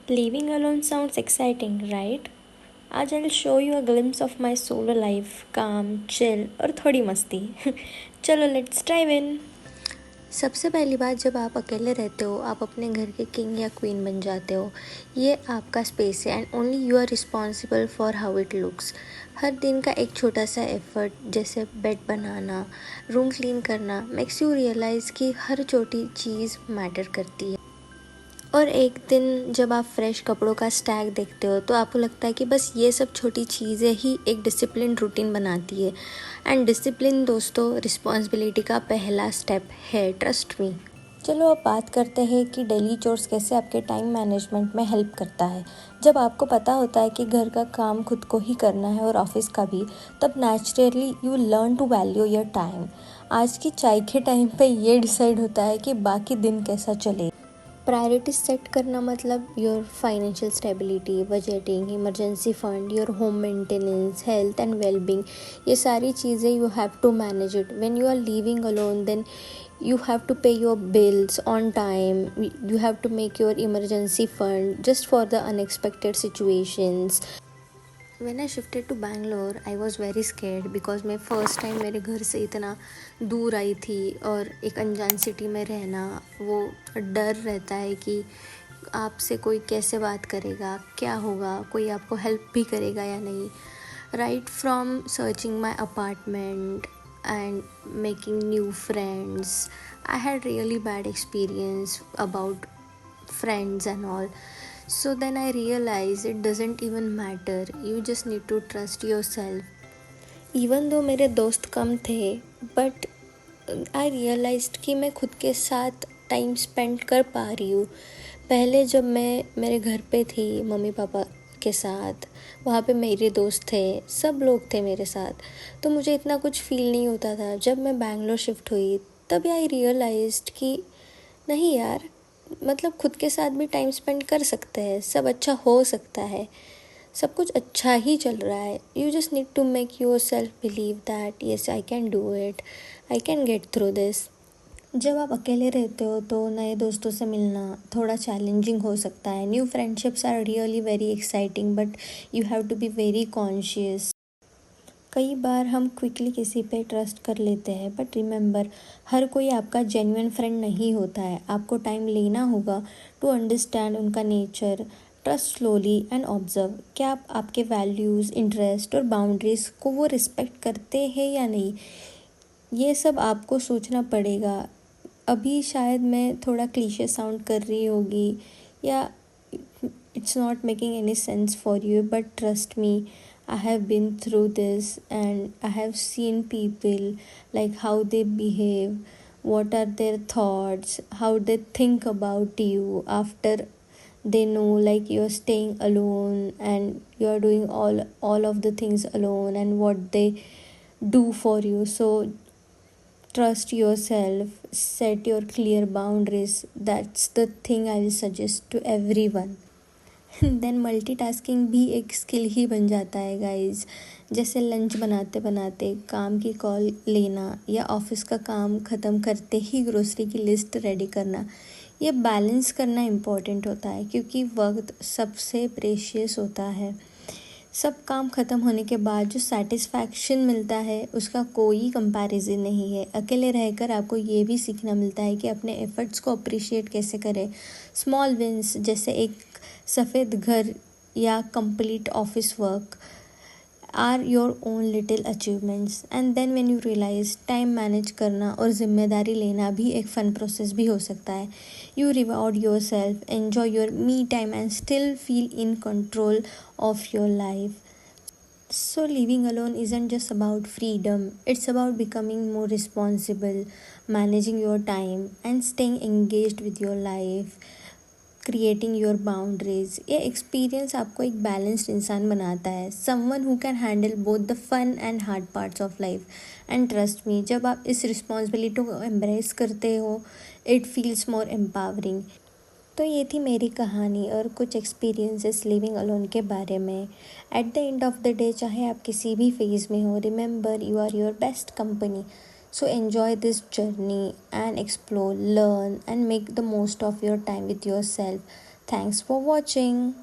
Living alone sounds exciting, right? आज I'll show you a glimpse of my solo life, calm, chill और थोड़ी मस्ती. चलो let's dive in. सबसे पहली बात, जब आप अकेले रहते हो आप अपने घर के किंग या क्वीन बन जाते हो. ये आपका स्पेस है and only you are responsible for how it looks. हर दिन का एक छोटा सा एफर्ट जैसे बेड बनाना, रूम क्लीन करना मेक्स यू रियलाइज़ कि हर छोटी चीज़ मैटर करती है. और एक दिन जब आप फ्रेश कपड़ों का स्टैक देखते हो तो आपको लगता है कि बस ये सब छोटी चीज़ें ही एक डिसिप्लिन रूटीन बनाती है. एंड डिसिप्लिन दोस्तों रिस्पॉन्सिबिलिटी का पहला स्टेप है, ट्रस्ट मी. चलो अब बात करते हैं कि डेली चोर्स कैसे आपके टाइम मैनेजमेंट में हेल्प करता है. जब आपको पता होता है कि घर का काम खुद को ही करना है और ऑफिस का भी, तब naturally you learn to value your time. आज की चाय के टाइम पे ये डिसाइड होता है कि बाकी दिन कैसा चले. प्रायोरिटीज सेट करना मतलब your financial stability, budgeting, emergency fund, your home maintenance, health and wellbeing. ये सारी चीज़ें you have to manage it. When you are living alone then you have to pay your bills on time. You have to make your emergency fund just for the unexpected situations. When I shifted to Bangalore, I was very scared because मैं first time मेरे घर से इतना दूर आई थी और एक अनजान सिटी में रहना, वो डर रहता है कि आपसे कोई कैसे बात करेगा, क्या होगा, कोई आपको हेल्प भी करेगा या नहीं. Right from searching my apartment and making new friends, I had really bad experience about friends and all. So then I realized it doesn't even matter, you just need to trust yourself. Even though मेरे दोस्त कम थे, but I realized कि मैं खुद के साथ time spend कर पा रही हूँ. पहले जब मैं मेरे घर पे थी मम्मी पापा के साथ, वहाँ पे मेरे दोस्त थे, सब लोग थे मेरे साथ, तो मुझे इतना कुछ फील नहीं होता था. जब मैं बैंगलोर शिफ्ट हुई तब आई रियलाइज्ड कि नहीं यार, मतलब खुद के साथ भी टाइम स्पेंड कर सकते हैं, सब अच्छा हो सकता है, सब कुछ अच्छा ही चल रहा है. You just need to make yourself believe that yes I can do it, I can get through this. जब आप अकेले रहते हो तो नए दोस्तों से मिलना थोड़ा चैलेंजिंग हो सकता है. New friendships are really very exciting but you have to be very conscious. कई बार हम क्विकली किसी पे ट्रस्ट कर लेते हैं, बट रिमेंबर हर कोई आपका जेन्युइन फ्रेंड नहीं होता है. आपको टाइम लेना होगा टू अंडरस्टैंड उनका nature. Trust slowly and observe, क्या आप आपके वैल्यूज़, इंटरेस्ट और बाउंड्रीज़ को वो रिस्पेक्ट करते हैं या नहीं. ये सब आपको सोचना पड़ेगा. अभी शायद मैं थोड़ा क्लीशे साउंड कर रही होगी या it's not making any sense for you, but trust me, I have been through this and I have seen people, like how they behave, what are their thoughts, how they think about you after they know like you're staying alone and you're doing all of the things alone, and what they do for you. So trust yourself, set your clear boundaries. That's the thing I will suggest to everyone. Then multitasking भी एक skill ही बन जाता है guys. जैसे lunch बनाते बनाते काम की कॉल लेना या ऑफिस का काम ख़त्म करते ही ग्रोसरी की लिस्ट रेडी करना. ये बैलेंस करना इम्पॉर्टेंट होता है क्योंकि वक्त सबसे प्रेशियस होता है. सब काम ख़त्म होने के बाद जो सेटिस्फैक्शन मिलता है उसका कोई कंपैरिजन नहीं है. अकेले रहकर आपको ये भी सीखना मिलता है कि अपने एफ़र्ट्स को अप्रिशिएट कैसे करें. स्मॉल विंस जैसे एक सफ़ेद घर या complete office work or your own little achievements. And then when you realise time manage करना और जिम्मेदारी लेना भी एक फ़न प्रोसेस भी हो सकता है. You reward your self, enjoy your me time and still feel in control of your life. So living alone isn't just about freedom, it's about becoming more responsible, managing your time and staying engaged with your life, creating your boundaries. ये experience आपको एक balanced इंसान बनाता है, someone who can handle both the fun and hard parts of life. And trust me, जब आप इस responsibility को एम्ब्रेस करते हो इट फील्स मोर एम्पावरिंग. तो ये थी मेरी कहानी और कुछ एक्सपीरियंसेस लिविंग अलोन के बारे में. At the end of the day चाहे आप किसी भी फेज़ में हो, remember you are your best company. So enjoy this journey and explore, learn and make the most of your time with yourself. Thanks for watching.